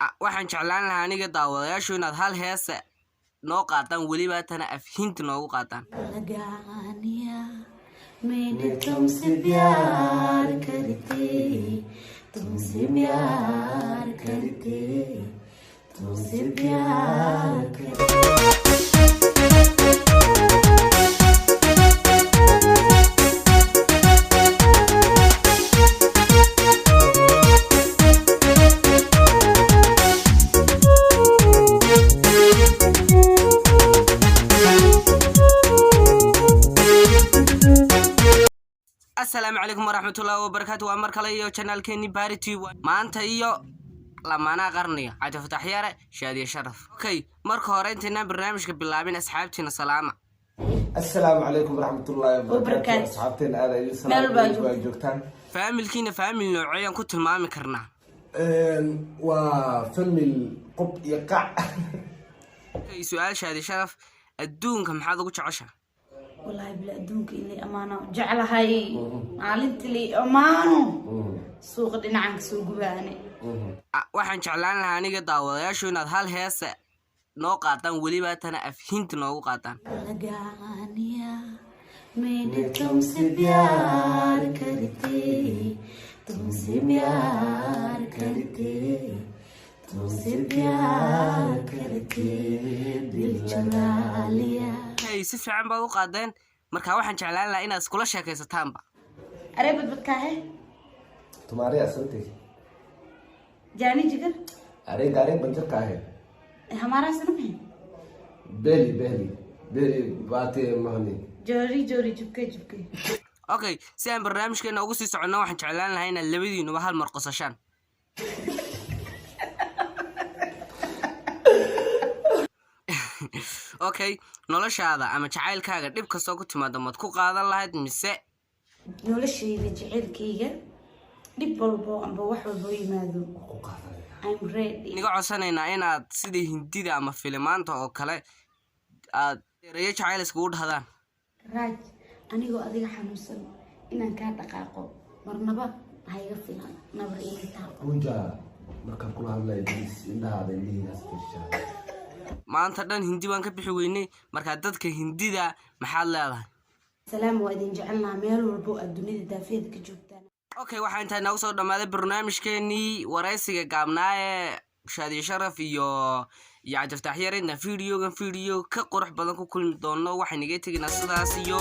waxaan jeclaan lahaa aniga daawadayaashu inaad hal heesa noo qaataan weliba tana afhinta noogu qaataan मैंने तुमसे प्यार करते तुमसे प्यार करते तुमसे प्यार करते السلام عليكم ورحمة الله وبركاته وأمر كليو channel كني بارتي ما أنت إيو لما أنا قرني عاد فتح ياره شادي شرف أوكي مركو هرينتنا برنامج باللابين أصحابتنا سلامة السلام عليكم ورحمة الله وبركاته أصحابتنا هذا يسلم فامل كينا فامل نوعيا كنت المامي كرنا وفيلم القب يقع سؤال شادي شرف الدون كم حاضر وش عشا والله بلا أدونك إني أمانة جعل هاي علمت لي أمانة سوق دينعنك سوق باني waxaan jeclaan lahaa aniga daawadayaashu inaad hal heesa noo qaataan weliba tana afhinta noogu qaataan मैंने तुमसे प्यार करते तुमसे प्यार करते तुमसे प्यार करते दिल चुरा लिया si fiican baad u qaadeen marka waxaan jeclaan lahaa inaad iskula sheekaysataanba अरे बदबद का है तुम्हारे असल थे जानी जिगर अरे गाने बंजर का है हमारा सनम है बेली बेली बेली बातें महनी जोरी जोरी चुपके Chupke okay si aan barnaamijkeena ugu sii socono waxaan jeclaan lahaa inaad labadiinuba hal mar qosashaan okay noloshaada ama jacaylkaaga dhib kastoo ku timaado mad ku qaadan lahayd mise noloshayda jacaylkayga dhib walbo amba wax walbo yimaado I'm ready niga codsanaynaa inaad sidii hindida ama filimaanta oo kale aad erayo jacayl iskugu dhahdaan raaj anigoo adiga xanuunsan inaan kaa dhaqaaqo marnaba hayga filan nabar iga taal kunja markaan kula hadlay bis indhahaada indhihiigaas fiirshaa maanta dhan hindi baan ka bixi weynay marka dadka hindida maxaad leedahay salaam waa idin jecelnaa meel walbo aad dunida daafeeda ka joogtaan okay waxaa intaa nagu soo dhamaaday barnaamijkeenii waraysiga gaabnaa ee shaadi sharaf iyo cabdi fataax yare inta video ka qurux badan ku kulmi doono waxaan iga teginaa sidaas iyo